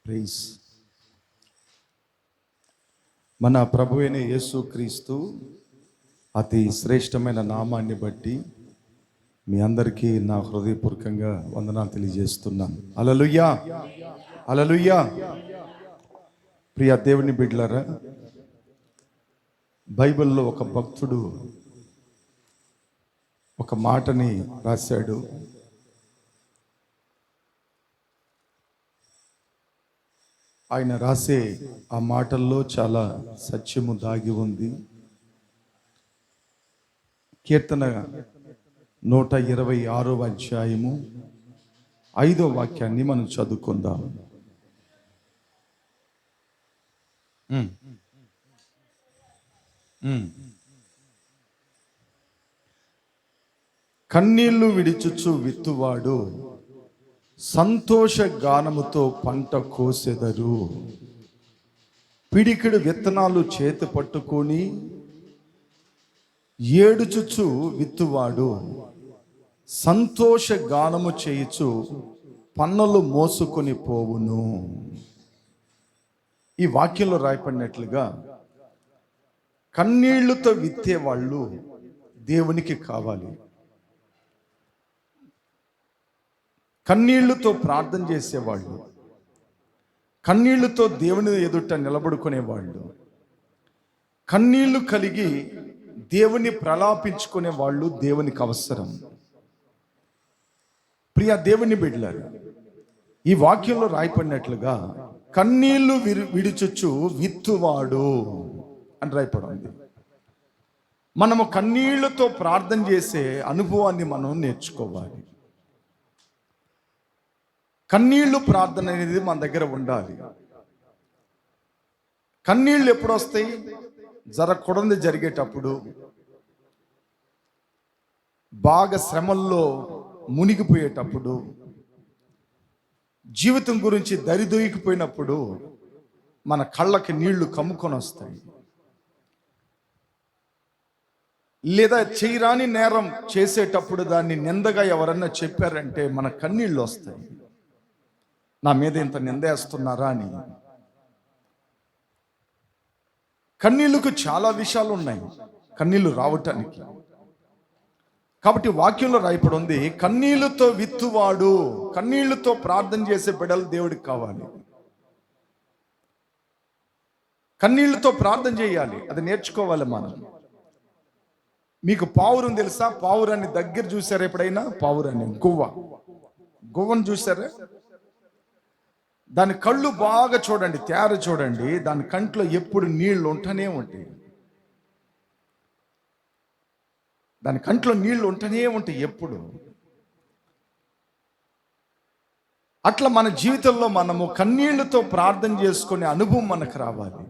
Praise మన ప్రభు అయిన యేసుక్రీస్తు అతి శ్రేష్టమైన నామాన్ని బట్టి మీ అందరికీ నా హృదయపూర్వకంగా వందనాలు తెలియజేస్తున్నాను. హల్లెలూయా, హల్లెలూయా. ప్రియ దేవుని బిడ్డలారా, బైబిల్లో ఒక భక్తుడు ఒక మాటని రాశాడు. ఆయన రాసే ఆ మాటల్లో చాలా సత్యము దాగి ఉంది. కీర్తన 126వ అధ్యాయము 5వ వాక్యాన్ని మనం చదువుకుందాం. కన్నీళ్లు విడిచుచు విత్తువాడు సంతోష గానముతో పంట కోసెదరు. పిడికిడు విత్తనాలు చేతి పట్టుకొని ఏడుచుచు విత్తువాడు సంతోష గానము చేయుచు పన్నులు మోసుకొని పోవును. ఈ వాక్యంలో రాయబడినట్లుగా కన్నీళ్లతో విత్తే వాళ్ళు దేవునికి కావాలి. కన్నీళ్లతో ప్రార్థన చేసేవాళ్ళు, కన్నీళ్లతో దేవుని ఎదుట నిలబడుకునేవాళ్ళు, కన్నీళ్లు కలిగి దేవుని ప్రలాపించుకునే వాళ్ళు దేవునికి అవసరం. ప్రియ దేవుని బిడ్డలారా, ఈ వాక్యంలో రాయబడినట్లుగా కన్నీళ్లు విడిచుచు విత్తువాడు అని రాయబడింది. మనము కన్నీళ్లతో ప్రార్థన చేసే అనుభవాన్ని మనం నేర్చుకోవాలి. కన్నీళ్లు ప్రార్థన అనేది మన దగ్గర ఉండాలి. కన్నీళ్ళు ఎప్పుడు వస్తాయి? జరగకూడదు జరిగేటప్పుడు, బాగా శ్రమల్లో మునిగిపోయేటప్పుడు, జీవితం గురించి దరిదొయ్యిపోయినప్పుడు మన కళ్ళకి నీళ్లు కమ్ముకొని వస్తాయి. లేదా చేయరాని నేరం చేసేటప్పుడు దాన్ని నిందగా ఎవరన్నా చెప్పారంటే మన కన్నీళ్ళు వస్తాయి. నా మీద ఇంత నిందేస్తున్నారా అని. కన్నీళ్లకు చాలా విషయాలు ఉన్నాయి కన్నీళ్లు రావటానికి. కాబట్టి వాక్యంలో రాయబడి ఉంది, కన్నీళ్లతో విత్తువాడు. కన్నీళ్లతో ప్రార్థన చేసే బిడ్డలు దేవుడికి కావాలి. కన్నీళ్లతో ప్రార్థన చేయాలి, అది నేర్చుకోవాలి మనం. మీకు పావురం తెలుసా? పావురాన్ని దగ్గర చూసారా ఎప్పుడైనా? పావురాన్ని, గువ్వను చూసారా? దాని కళ్ళు బాగా చూడండి, తేర చూడండి, దాని కంట్లో ఎప్పుడు నీళ్లు ఉంటూనే ఉంటాయి. దాని కంట్లో నీళ్లు ఉంటూనే ఉంటాయి ఎప్పుడు. అట్లా మన జీవితంలో మనము కన్నీళ్లతో ప్రార్థన చేసుకునే అనుభవం మనకు రావాలి.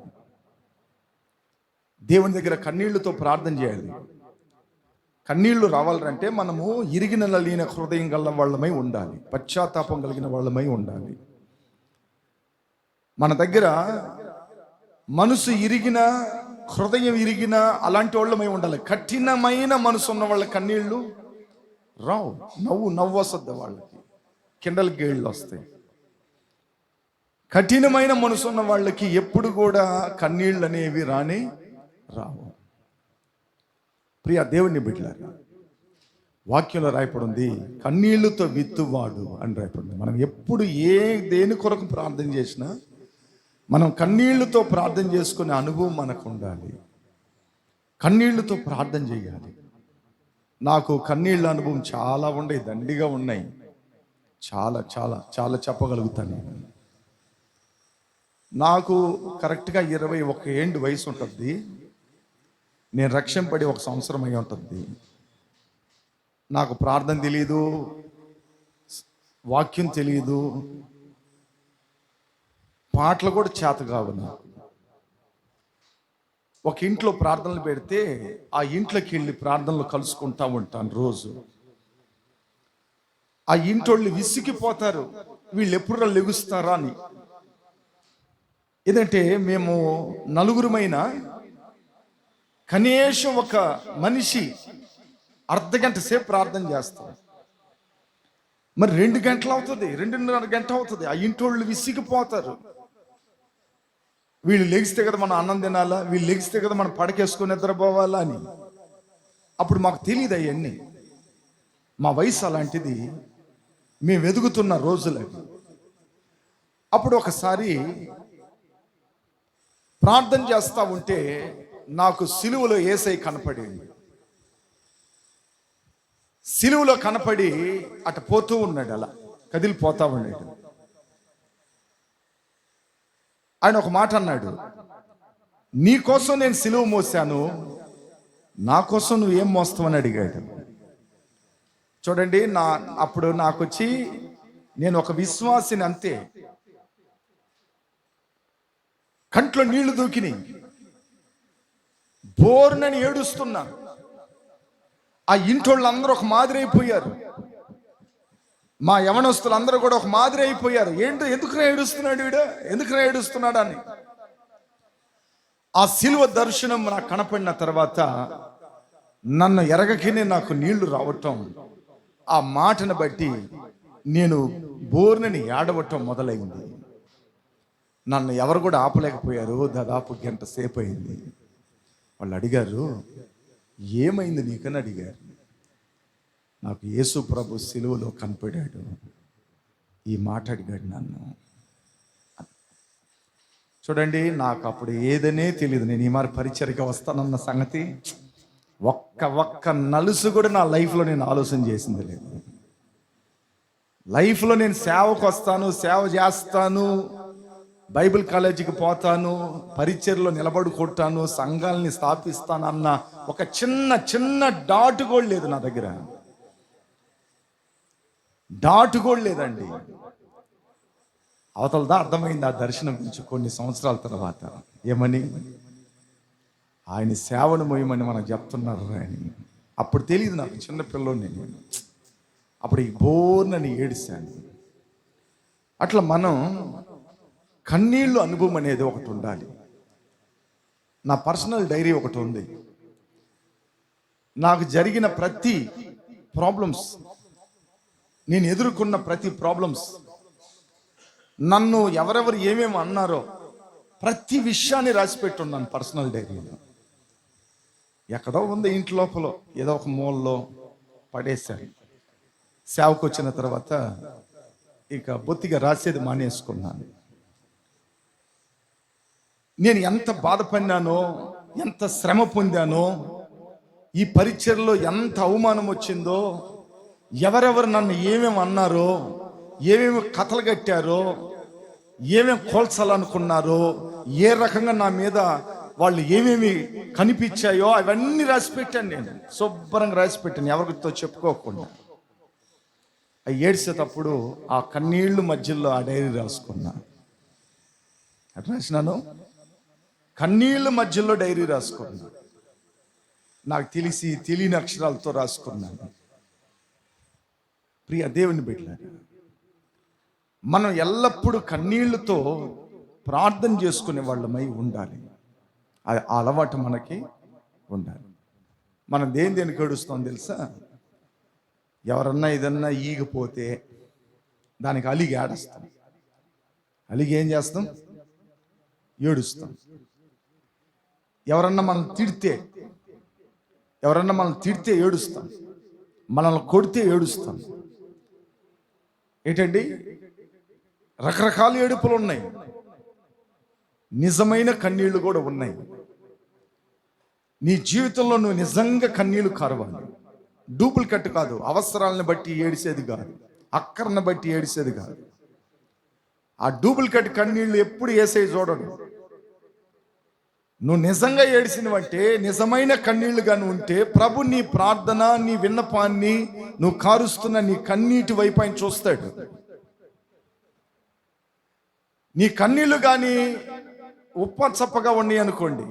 దేవుని దగ్గర కన్నీళ్లతో ప్రార్థన చేయాలి. కన్నీళ్లు రావాలంటే మనము ఇరిగిన నలిగిన హృదయం గల వాళ్ళమై ఉండాలి, పశ్చాత్తాపం కలిగిన వాళ్ళమై ఉండాలి. మన దగ్గర మనసు ఇరిగిన, హృదయం ఇరిగిన అలాంటి వాళ్ళమై ఉండాలి. కఠినమైన మనసు ఉన్న వాళ్ళ కన్నీళ్ళు రావు. నవ్వు వస్తుంది వాళ్ళకి, కిండల గేళ్ళు వస్తాయి. కఠినమైన మనసు ఉన్న వాళ్ళకి ఎప్పుడు కూడా కన్నీళ్ళు అనేవి రావు. ప్రియ దేవుని బిడ్డలారా, వాక్యంలో రాయబడింది కన్నీళ్లతో విత్తువాడు అని రాయబడింది. మనం ఎప్పుడు దేని కొరకు ప్రార్థన చేసినా మనం కన్నీళ్లతో ప్రార్థన చేసుకునే అనుభవం మనకు ఉండాలి. కన్నీళ్లతో ప్రార్థన చేయాలి. నాకు కన్నీళ్ళ అనుభవం చాలా ఉండే, దండిగా ఉన్నాయి. చాలా చాలా చాలా చెప్పగలుగుతాను. నాకు కరెక్ట్గా 21 ఏళ్ళు వయసు ఉంటుంది. నేను రక్షణ పడి 1 సంవత్సరం అయి ఉంటుంది. నాకు ప్రార్థన తెలియదు, వాక్యం తెలియదు, పాటలు కూడా చేత కావు నాకు. ఒక ఇంట్లో ప్రార్థనలు పెడితే ఆ ఇంట్లోకి వెళ్ళి ప్రార్థనలు కలుసుకుంటా ఉంటాను రోజు. ఆ ఇంటోళ్ళు విసిగిపోతారు, వీళ్ళు ఎప్పుడు లెగుస్తారా అని. ఏదంటే మేము నలుగురమైనా కనీసం ఒక మనిషి అర్ధగంట సేపు ప్రార్థన చేస్తాం. మరి 2 గంటలు అవుతుంది, 2:30 గంట అవుతుంది. ఆ ఇంటోళ్ళు విసిగిపోతారు. వీళ్ళు లెగిస్తే కదా మనం అన్నం తినాలా, వీళ్ళు లెగిస్తే కదా మనం పడకేసుకొని నిద్రపోవాలా అని. అప్పుడు మాకు తెలియదు అవన్నీ. మా వయసు అలాంటిది, మేము ఎదుగుతున్న రోజులవి. అప్పుడు ఒకసారి ప్రార్థన చేస్తూ ఉంటే నాకు సిలువలో యేసయ్య కనపడింది. సిలువలో కనపడి అటు పోతూ ఉన్నాడు, అలా కదిలిపోతా ఉన్నాడు. ఆయన ఒక మాట అన్నాడు, నీ కోసం నేను సిలువ మోసాను, నా కోసం నువ్వు ఏం మోస్తావని అడిగాడు. చూడండి, అప్పుడు నాకు వచ్చి, నేను ఒక విశ్వాసిని అంతే. కంట్లో నీళ్లు దూకిని, బోర్నని ఏడుస్తున్నా. ఆ ఇంటోళ్ళు అందరూ ఒక మాదిరి అయిపోయారు. మా యవనస్తులు అందరూ కూడా ఒక మాదిరి అయిపోయారు. ఎందుకు ఏడుస్తున్నాడు వీడు, ఎందుకు ఏడుస్తున్నాడు అని. ఆ సిలువ దర్శనం నాకు కనపడిన తర్వాత నన్ను ఎరగకనే నాకు నీళ్లు రావటం, ఆ మాటను బట్టి నేను బోర్నని ఏడవటం మొదలైంది. నన్ను ఎవరు కూడా ఆపలేకపోయారు. దాదాపు గంట సేపు అయింది. వాళ్ళు అడిగారు, ఏమైంది నీకని అడిగారు. నాకు యేసు ప్రభు సిలువలో కనపడాడు, ఈ మాట అడిగాడు నన్ను. చూడండి, నాకు అప్పుడు ఏదనే తెలియదు. నేను ఈ మరి పరిచర్యగా వస్తానన్న సంగతి ఒక్క నలుసు కూడా నా లైఫ్లో నేను ఆలోచన చేసింది లేదు. లైఫ్లో నేను సేవకు వస్తాను, సేవ చేస్తాను, బైబిల్ కాలేజీకి పోతాను, పరిచర్లో నిలబడుకుంటాను, సంఘాలని స్థాపిస్తాను అన్న ఒక చిన్న డాటు కూడా లేదు నా దగ్గర. డాటు కూడా లేదండి. అవతలదా అర్థమైంది ఆ దర్శనం నుంచి కొన్ని సంవత్సరాల తర్వాత. ఏమని? ఆయన సేవను మోయమని మనకు చెప్తున్నారు అని. అప్పుడు తెలియదు నాకు, చిన్న పిల్లోని నేను. అప్పుడు ఈ బోర్నని ఏడిశాను. అట్లా మనం కన్నీళ్ళు అనుభవం అనేది ఒకటి ఉండాలి. నా పర్సనల్ డైరీ ఒకటి ఉంది. నాకు జరిగిన ప్రతి ప్రాబ్లమ్స్, నేను ఎదుర్కొన్న ప్రతి ప్రాబ్లమ్స్, నన్ను ఎవరెవరు ఏమేమి అన్నారో ప్రతి విషయాన్ని రాసిపెట్టున్నాను పర్సనల్ డైరీలో. ఎక్కడో ఉంది ఇంటి లోపల, ఏదో ఒక మూలలో పడేశాను. సేవకు వచ్చిన తర్వాత ఇక బొత్తిగా రాసేది మానేసుకున్నాను. నేను ఎంత బాధపడినానో, ఎంత శ్రమ పొందానో, ఈ పరిచర్లో ఎంత అవమానం వచ్చిందో, ఎవరెవరు నన్ను ఏమేమి అన్నారో, ఏమేమి కథలు కట్టారో, ఏమేమి కోల్చాలనుకున్నారో, ఏ రకంగా నా మీద వాళ్ళు ఏమేమి కనిపించాయో అవన్నీ రాసిపెట్టాను. నేను శుభ్రంగా రాసిపెట్టాను, ఎవరితో చెప్పుకోకుండా. అవి ఏడ్చేటప్పుడు ఆ కన్నీళ్ళు మధ్యలో ఆ డైరీ రాసుకున్నా. రాసినాను, కన్నీళ్ళ మధ్యలో డైరీ రాసుకున్నా. నాకు తెలియని అక్షరాలతో రాసుకున్నాను. ప్రియ దేవుని బిడ్డలారా, మనం ఎల్లప్పుడూ కన్నీళ్లతో ప్రార్థన చేసుకునే వాళ్ళమై ఉండాలి. ఆ అలవాటు మనకి ఉండాలి. మనం దేనికి ఏడుస్తాం తెలుసా? ఎవరన్నా ఏదన్నా ఈగిపోతే దానికి అలిగి ఏడుస్తాం. అలిగి ఏం చేస్తాం? ఏడుస్తాం. ఎవరన్నా మనం తిడితే ఏడుస్తాం. మనల్ని కొడితే ఏడుస్తాం. ఏంటండి, రకరకాల ఏడుపులు ఉన్నాయి. నిజమైన కన్నీళ్లు కూడా ఉన్నాయి. నీ జీవితంలో నువ్వు నిజంగా కన్నీళ్లు కారవాలి. డూప్లికేట్ కాదు, అవసరాలను బట్టి ఏడిసేది కాదు, అక్కరను బట్టి ఏడిసేది కాదు. ఆ డూప్లికేట్ కన్నీళ్లు ఎప్పుడు యేసయ్య చూడడు. నువ్వు నిజంగా ఏడిసినవంటే, నిజమైన కన్నీళ్లుగా నువ్వు ఉంటే, ప్రభు నీ ప్రార్థన, నీ విన్నపాన్ని, నువ్వు కారుస్తున్న నీ కన్నీటి వైపు ఆయన చూస్తాడు. నీ కన్నీళ్లు కానీ ఉప్పచప్పగా ఉన్నాయి అనుకోండి,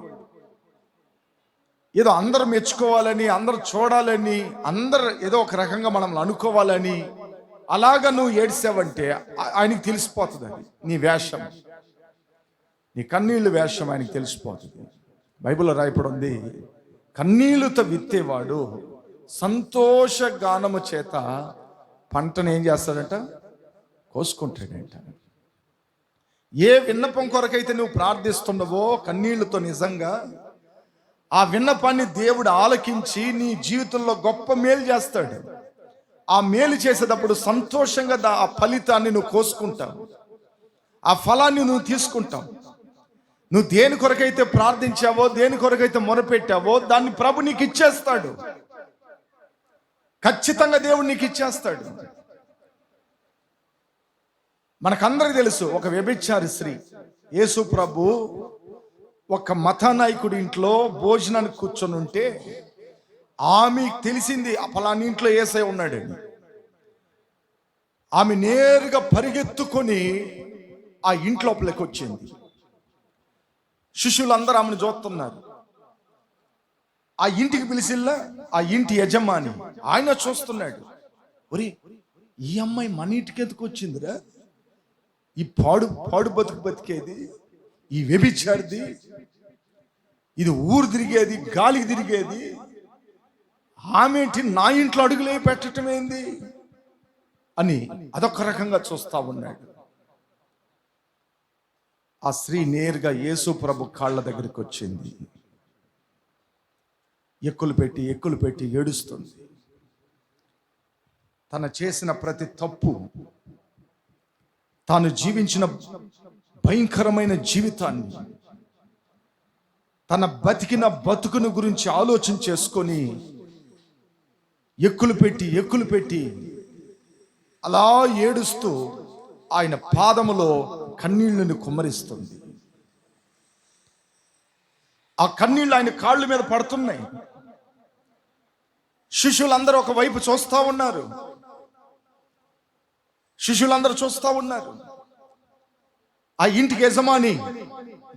ఏదో అందరూ మెచ్చుకోవాలని, అందరూ చూడాలని, అందరూ ఏదో ఒక రకంగా మనల్ని అనుకోవాలని అలాగా నువ్వు ఏడ్చావంటే ఆయనకి తెలిసిపోతుంది. అది నీ వేషం, నీ కన్నీళ్ళు వేషం ఆయనకి తెలిసిపోతుంది. బైబిల్లో రాయబడి ఉంది, కన్నీళ్లతో విత్తేవాడు సంతోష గానము చేత పంటను ఏం చేస్తాడంట? కోసుకుంటాడంట. ఏ విన్నపం కొరకైతే నువ్వు ప్రార్థిస్తున్నావో కన్నీళ్లతో, నిజంగా ఆ విన్నపాన్ని దేవుడు ఆలకించి నీ జీవితంలో గొప్ప మేలు చేస్తాడు. ఆ మేలు చేసేటప్పుడు సంతోషంగా ఆ ఫలితాన్ని నువ్వు కోసుకుంటావు, ఆ ఫలాన్ని నువ్వు తీసుకుంటావు. నువ్వు దేని కొరకైతే ప్రార్థించావో, దేని కొరకైతే మొరపెట్టావో దాన్ని ప్రభు నీకు ఇచ్చేస్తాడు. ఖచ్చితంగా దేవుడు నీకు ఇచ్చేస్తాడు. మనకందరికి తెలుసు, ఒక వ్యభిచారి స్త్రీ యేసు ప్రభు ఒక మతానాయకుడి ఇంట్లో భోజనానికి కూర్చొని ఉంటే ఆమెకు తెలిసింది ఫలాని ఇంట్లో యేసయ్య ఉన్నాడని. ఆమె నేరుగా పరిగెత్తుకొని ఆ ఇంట్లోపలికి వచ్చింది. శిష్యులందరూ ఆమెను చూస్తున్నారు. ఆ ఇంటికి పిలిచిల్లా ఆ ఇంటి యజమాని ఆయన చూస్తున్నాడు. ఒరే, ఈ అమ్మాయి మన ఇంటికి ఎందుకు వచ్చిందిరా? ఈ పాడు బతికేది, ఈ వ్యభిచారిది, ఇది ఊరు తిరిగేది, గాలికి తిరిగేది, ఆమె ఏంటి నా ఇంట్లో అడుగులే పెట్టడం ఏంది అని అదొక రకంగా చూస్తా ఉన్నాడు. ఆ స్త్రీ నేరుగా యేసు ప్రభు కాళ్ళ దగ్గరికి వచ్చింది. ఎక్కులు పెట్టి ఏడుస్తుంది. తన చేసిన ప్రతి తప్పు, తాను జీవించిన భయంకరమైన జీవితాన్ని, తన బతికిన బతుకును గురించి ఆలోచన చేసుకొని ఎక్కులు పెట్టి అలా ఏడుస్తూ ఆయన పాదములో కన్నీళ్లను కుమ్మరిస్తుంది. ఆ కన్నీళ్లు ఆయన కాళ్ళ మీద పడుతున్నాయి. శిష్యులందరూ ఒకవైపు చూస్తా ఉన్నారు. ఆ ఇంటికి యజమాని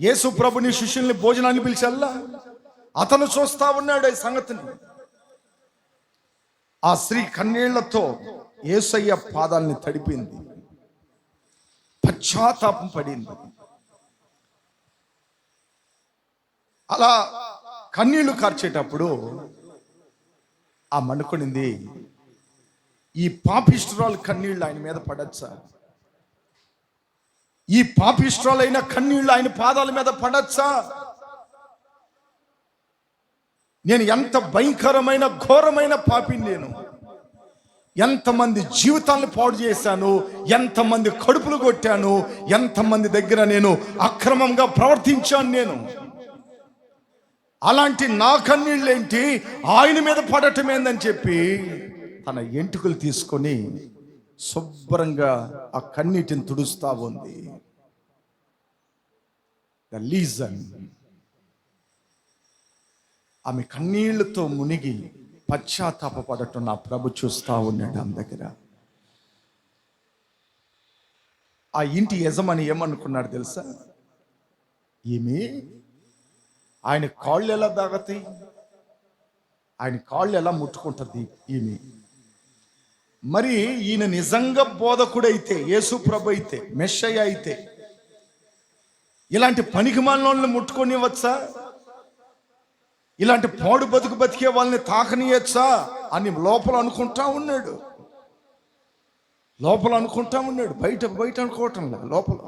యేసు ప్రభుని శిష్యుల్ని భోజనాన్ని పిలిచల్లా అతను చూస్తా ఉన్నాడు ఈ సంగతిని. ఆ స్త్రీ కన్నీళ్లతో యేసయ్య పాదాలని తడిపింది, పశ్చాత్తాపం పడింది. అలా కన్నీళ్లు కార్చేటప్పుడు ఆ మనుకునింది, ఈ పాపిష్టురాలు కన్నీళ్ళు ఆయన మీద పడచ్చా? ఈ పాపిష్టురాలైన కన్నీళ్ళు ఆయన పాదాల మీద పడచ్చా? నేను ఎంత భయంకరమైన ఘోరమైన పాపిని, నేను ఎంతమంది జీవితాలను పాడు చేశాను, ఎంతమంది కడుపులు కొట్టాను, ఎంతమంది దగ్గర నేను అక్రమంగా ప్రవర్తించాను. నేను అలాంటి నా కన్నీళ్ళేంటి ఆయన మీద పడటం ఏందని చెప్పి తన ఎంటుకలు తీసుకొని శుభ్రంగా ఆ కన్నీటిని తుడుస్తా ఉంది. ద రీజన్, ఆమె కన్నీళ్లతో మునిగి పశ్చాత్తాపపడటం నా ప్రభు చూస్తా ఉన్నాడు ఆమె దగ్గర. ఆ ఇంటి యజమాని ఏమనుకున్నాడు తెలుసా? ఈమె ఆయన కాళ్ళు ఎలా దాగతాయి, ఆయన కాళ్ళు ఎలా ముట్టుకుంటుంది ఈమె? మరి ఈయన నిజంగా బోధకుడైతే, యేసు ప్రభు అయితే, మెస్సయ్య అయితే ఇలాంటి పనికిమాలినోళ్ళని ముట్టుకొనివచ్చా? ఇలాంటి పాడు బతికే వాళ్ళని తాకనియచ్చా అని లోపల అనుకుంటా ఉన్నాడు. బయట అనుకోవటం లేదు, లోపల.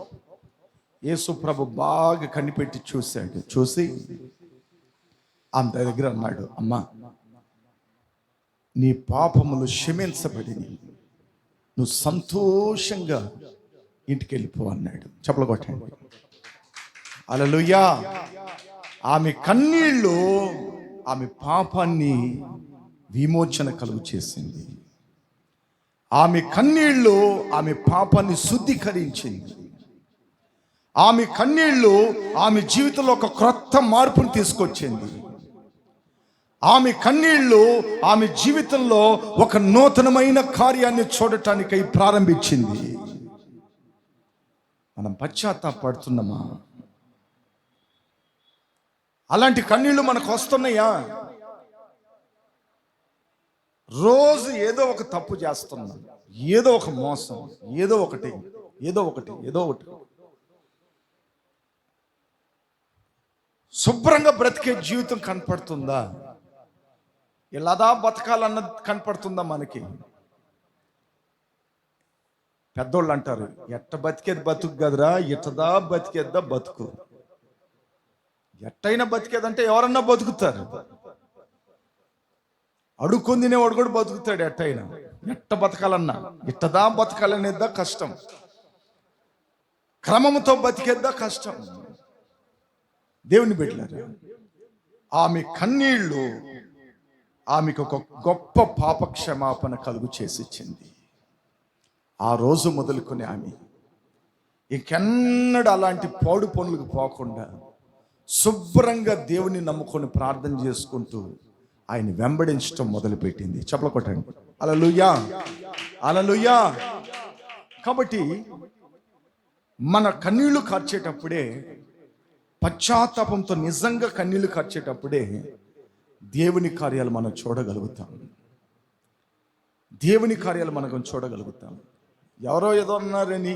యేసు ప్రభు బాగా కనిపెట్టి చూసి ఆమె దగ్గర అన్నాడు, అమ్మా, నీ పాపములు క్షమించబడిని, నువ్వు సంతోషంగా ఇంటికి వెళ్ళిపో అన్నాడు. చప్పలు కొట్టండి. హల్లెలూయా. ఆమె కన్నీళ్ళు ఆమె పాపాన్ని విమోచన కలుగు చేసింది. ఆమె కన్నీళ్ళు ఆమె పాపాన్ని శుద్ధీకరించింది. ఆమె కన్నీళ్ళు ఆమె జీవితంలో ఒక క్రొత్త మార్పును తీసుకొచ్చింది. ఆమె కన్నీళ్ళు ఆమె జీవితంలో ఒక నూతనమైన కార్యాన్ని చూడటానికై ప్రారంభించింది. మనం పశ్చాత్తాపడుతున్నామా? అలాంటి కన్నీళ్లు మనకు వస్తున్నాయా? రోజు ఏదో ఒక తప్పు చేస్తున్నాం, ఏదో ఒక మోసం, ఏదో ఒకటి. శుభ్రంగా బ్రతికే జీవితం కనపడుతుందా? ఇలాదా బతకాలన్నది కనపడుతుందా మనకి? పెద్దోళ్ళు అంటారు, ఎట్ట బతికేది బతుకు కదరా, ఇట్టదా బతికేద్దా బతుకు. ఎట్టయినా బతికేదంటే ఎవరన్నా బతుకుతారు, అడుక్కొని తినేవాడు కూడా బతుకుతాడు. ఎట్టయినా ఎట్ట బతకాలన్నా ఇట్టదా బతకాలనేద్దా కష్టం, క్రమంతో బతికేద్దా కష్టం. దేవుని బిడ్డలారా, ఆమె కన్నీళ్లు ఆమెకు ఒక గొప్ప పాప క్షమాపణ కలుగు చేసిచ్చింది. ఆ రోజు మొదలుకొని ఆమె ఇంకెన్నడూ అలాంటి పాడు పనులకు పోకుండా శుభ్రంగా దేవుని నమ్ముకొని ప్రార్థన చేసుకుంటూ ఆయన వెంబడించడం మొదలుపెట్టింది. చప్పట్లు కొట్టండి. హల్లెలూయా, హల్లెలూయా. కాబట్టి మన కన్నీళ్లు కార్చేటప్పుడే, పశ్చాత్తాపంతో నిజంగా కన్నీళ్లు కార్చేటప్పుడే దేవుని కార్యాలు మనం చూడగలుగుతాం. దేవుని కార్యాలు మనం చూడగలుగుతాం. ఎవరో ఏదో అన్నారని,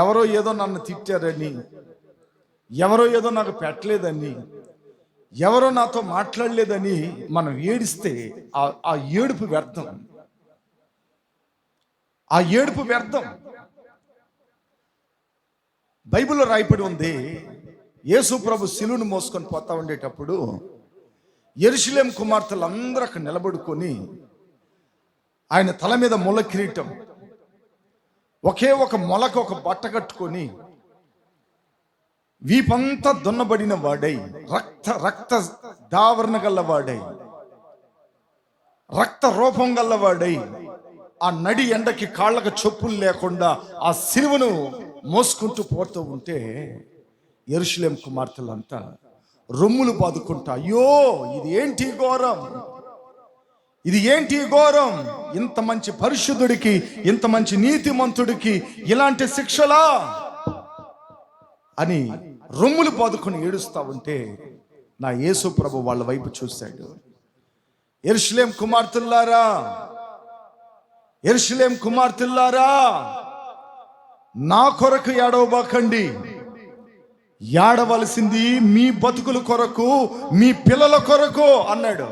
ఎవరో ఏదో నన్ను తిట్టారని, ఎవరో ఏదో నాకు పెట్టలేదని, ఎవరో నాతో మాట్లాడలేదని మనం ఏడిస్తే ఆ ఏడుపు వ్యర్థం. ఆ ఏడుపు వ్యర్థం. బైబిల్లో రాయబడి ఉంది, యేసు ప్రభు శిలువను మోసుకొని పోతా ఉండేటప్పుడు యెరూషలేము కుమార్తెలందరూ అక్కడ నిలబడుకొని ఆయన తల మీద మొల కిరీటం, ఒకే ఒక మొలకు ఒక బట్ట కట్టుకొని వీపంతా దున్నబడిన వాడై, రక్త దావరణ గల్లవాడై, రక్త రూపం గల్లవాడై, ఆ నడి ఎండకి కాళ్ళకు చొప్పులు లేకుండా ఆ సిలువను మోసుకుంటూ పోతూ ఉంటే యెరూషలేము కుమార్తెలంతా రొమ్ములు బాదుకుంటా, అయ్యో ఇది ఏంటి ఘోరం, ఇది ఏంటి ఘోరం, ఇంత మంచి పరిశుద్ధుడికి, ఇంత మంచి నీతిమంతుడికి ఇలాంటి శిక్షలా అని రొమ్ములు బాదుకొని ఏడుస్తా ఉంటే నా యేసు ప్రభు వాళ్ళ వైపు చూశాడు. యెరూషలేము కుమార్తెల్లారా, యెరూషలేము కుమార్తెల్లారా, నా కొరకు ఏడవబాకండి, ఏడవలసింది మీ బతుకుల కొరకు, మీ పిల్లల కొరకు అన్నాడు.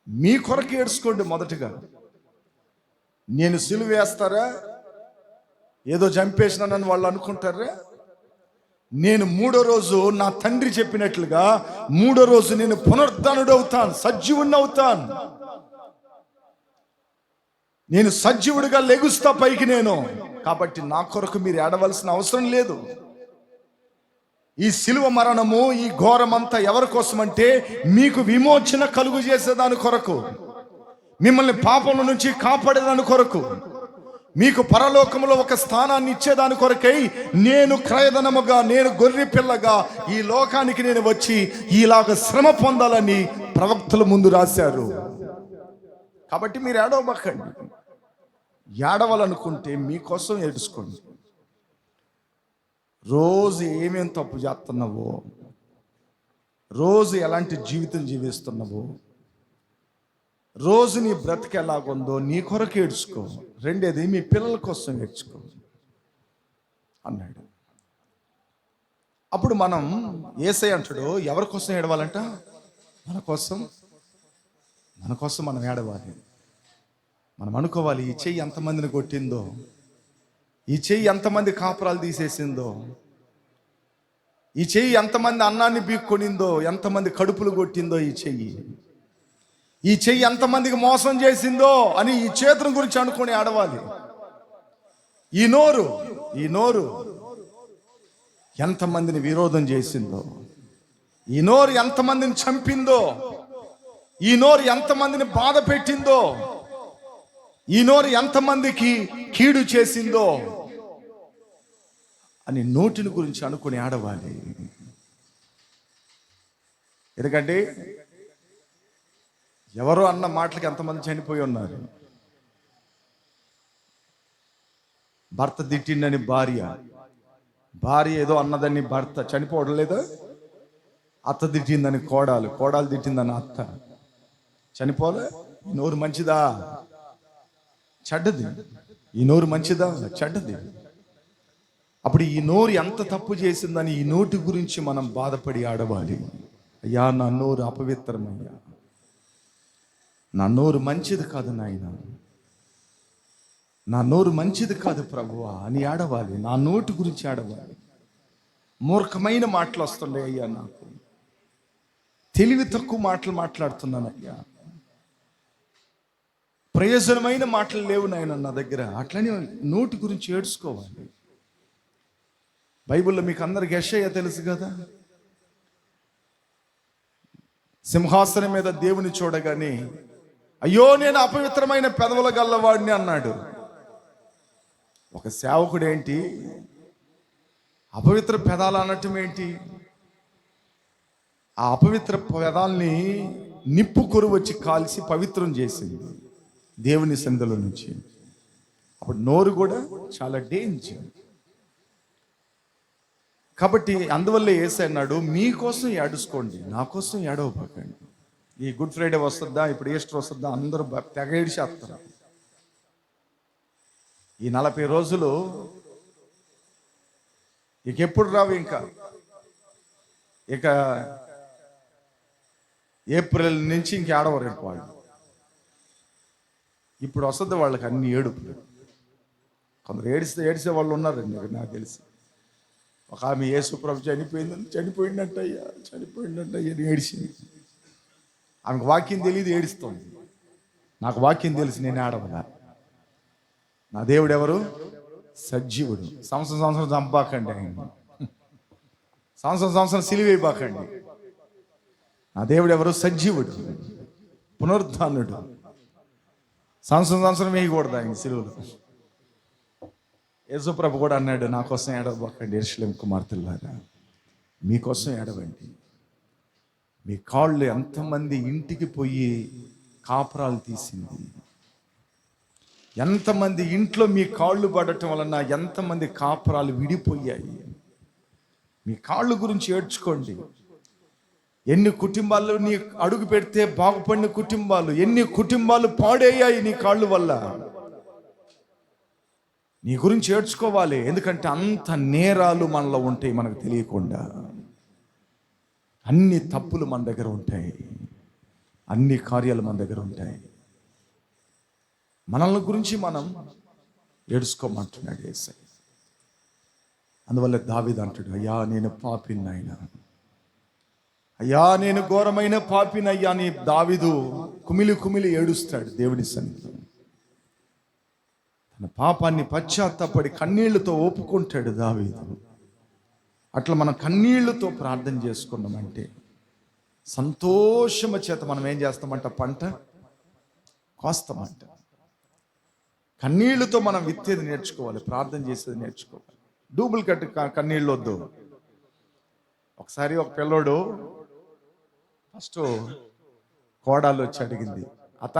మీ కొరకు ఏడ్చుకోండి. మొదటగా నేను సిలువ వేస్తారా, ఏదో చంపేసినానని వాళ్ళు అనుకుంటారా? నేను మూడో రోజు నా తండ్రి చెప్పినట్లుగా మూడో రోజు నేను పునరుద్ధానుడు అవుతాను, సజీవుడిని అవుతాను. నేను సజీవుడిగా లెగుస్తా పైకి నేను. కాబట్టి నా కొరకు మీరు ఏడవలసిన అవసరం లేదు. ఈ సిలువ మరణము, ఈ ఘోరమంతా ఎవరి కోసం అంటే మీకు విమోచన కలుగు చేసేదాని కొరకు, మిమ్మల్ని పాపం నుంచి కాపాడేదాని కొరకు, మీకు పరలోకములో ఒక స్థానాన్ని ఇచ్చేదాని కొరకై నేను క్రయధనముగా, నేను గొర్రె పిల్లగా ఈ లోకానికి నేను వచ్చి ఇలాగ శ్రమ పొందాలని ప్రవక్తల ముందు రాశారు. కాబట్టి మీరు ఏడవబక్కండి. ఏడవాలనుకుంటే మీకోసం ఏడుసుకోండి. రోజు ఏమేం తప్పు చేస్తున్నావో, రోజు ఎలాంటి జీవితం జీవిస్తున్నావో, రోజు నీ బ్రతికి ఎలాగుందో నీ కొరకు ఏడ్చుకో. రెండేది మీ పిల్లల కోసం ఏడ్చుకో అన్నాడు. అప్పుడు మనం యేసయ్య అంటాడు, ఎవరి కోసం ఏడవాలంట? మన కోసం. మన కోసం మనం ఏడవాలి. మనం అనుకోవాలి, ఈ చెయ్యి ఎంతమందిని కొట్టిందో, ఈ చెయ్యి ఎంతమంది కాపురాలు తీసేసిందో, ఈ చెయ్యి ఎంతమంది అన్నాన్ని బీక్కొనిందో, ఎంతమంది కడుపులు కొట్టిందో, ఈ చెయ్యి ఎంతమందికి మోసం చేసిందో అని ఈ చేతుల గురించి అనుకొని ఆడవాలి. ఈ నోరు ఎంతమందిని విరోధం చేసిందో, ఈ నోరు ఎంతమందిని చంపిందో, ఈ నోరు ఎంతమందిని బాధ పెట్టిందో, ఈ నోరు ఎంతమందికి కీడు చేసిందో అని నోటిని గురించి అనుకుని ఆడవాలి. ఎందుకంటే ఎవరో అన్న మాటలకి ఎంతమంది చనిపోయి ఉన్నారు. భర్త తిట్టిందని భార్య ఏదో అన్నదని భర్త చనిపోవడం లేదా? అత్త తిట్టిందని కోడలు తిట్టిందని అత్త చనిపోలే. ఈ నోరు మంచిదా చెడ్డది? ఈ నోరు మంచిదా చెడ్డది? అప్పుడు ఈ నోరు ఎంత తప్పు చేసిందని ఈ నోటి గురించి మనం బాధపడి ఆడవాలి. అయ్యా, నా నోరు అపవిత్రమయ్యా, నా నోరు మంచిది కాదు నాయన, నా నోరు మంచిది కాదు ప్రభువా అని ఆడవాలి, నా నోటి గురించి ఆడవాలి. మూర్ఖమైన మాటలు వస్తున్నాయి అయ్యా, నాకు తెలివి తక్కువ మాటలు మాట్లాడుతున్నానయ్యా, ప్రయోజనమైన మాటలు లేవు నాయన నా దగ్గర. అట్లనే నోటి గురించి ఏడ్చుకోవాలి. బైబిల్లో మీకు అందరికి యెషయా తెలుసు కదా, సింహాసనం మీద దేవుని చూడగానే అయ్యో నేను అపవిత్రమైన పెదవుల గల్లవాడిని అన్నాడు. ఒక సేవకుడు ఏంటి అపవిత్ర పెదాలు అనటం ఏంటి? ఆ అపవిత్ర పెదాల్ని నిప్పు కొరువు వచ్చి కాల్చి పవిత్రం చేసింది దేవుని సన్నిధిలో నుంచి. అప్పుడు నోరు కూడా చాలా డేంజర్. కాబట్టి అందువల్ల యేసయ్య అన్నాడు, మీకోసం ఏడుసుకోండి, నా కోసం ఏడవబాకండి. ఈ గుడ్ ఫ్రైడే వస్తుందా, ఇప్పుడు ఈస్టర్ వస్తుందా, అందరూ తెగ ఏడిచేస్తారు. ఈ 40 రోజులు ఇక ఎప్పుడు రావు, ఇక ఏప్రిల్ నుంచి ఇంక ఏడవరు వాళ్ళు. ఇప్పుడు వస్తుంది వాళ్ళకి అన్ని ఏడుపులు. కొందరు ఏడిసే వాళ్ళు ఉన్నారండి నాకు తెలిసి. ఒక ఆమె యేసుప్రభు చనిపోయిందంటయ్యా అని ఏడిసింది. ఆమెకు వాక్యం తెలియదు, ఏడుస్తుంది. నాకు వాక్యం తెలిసి నేను ఏడవదా. నా దేవుడు ఎవరు? సజీవుడు. సంవత్సరం చంపాకండి ఆయన, సంవత్సరం సిలివేయబాకండి. నా దేవుడు ఎవరు? సజీవుడు, పునరుద్ధానుడు. సంవత్సరం వేయకూడదు ఆయన సిలువలో. యేసుప్రభు కూడా అన్నాడు, నా కోసం ఏడవబాకండి యెరూషలేము కుమార్తెలారా, మీకోసం ఏడవండి. మీ కాళ్ళు ఎంతమంది ఇంటికి పోయి కాపురాలు తీసింది, ఎంతమంది ఇంట్లో మీ కాళ్ళు పడటం వలన ఎంతమంది కాపురాలు విడిపోయాయి. మీ కాళ్ళు గురించి ఏడ్చుకోండి. ఎన్ని కుటుంబాలు నీ అడుగు పెడితే బాగుపడిన కుటుంబాలు, ఎన్ని కుటుంబాలు పాడయ్యాయి నీ కాళ్ళు వల్ల. నీ గురించి ఏడ్చుకోవాలి. ఎందుకంటే అంత నేరాలు మనలో ఉంటాయి మనకు తెలియకుండా. అన్ని తప్పులు మన దగ్గర ఉంటాయి, అన్ని కార్యాలు మన దగ్గర ఉంటాయి. మనల్ని గురించి మనం ఏడుసుకోమంటున్నాడు యేసయ్య. అందువల్ల దావీదు అంటాడు, అయ్యా నేను పాపిని నాయనా, అయ్యా నేను ఘోరమైన పాపిని అయ్యా అని దావీదు కుమిలి ఏడుస్తాడు దేవుని సన్నిధిలో. తన పాపాన్ని పశ్చాత్తాపడి కన్నీళ్లతో ఒప్పుకుంటాడు దావీదు. అట్లా మనం కన్నీళ్లతో ప్రార్థన చేసుకున్నామంటే సంతోషము చేత మనం ఏం చేస్తామంట? పంట కోస్తామంట. కన్నీళ్లతో మనం విత్తేది నేర్చుకోవాలి, ప్రార్థన చేసేది నేర్చుకోవాలి. డూప్లికేట్ కన్నీళ్ళు వద్దు. ఒకసారి ఒక పిల్లోడు ఫస్ట్ కోడాలు వచ్చి అడిగింది, అత్త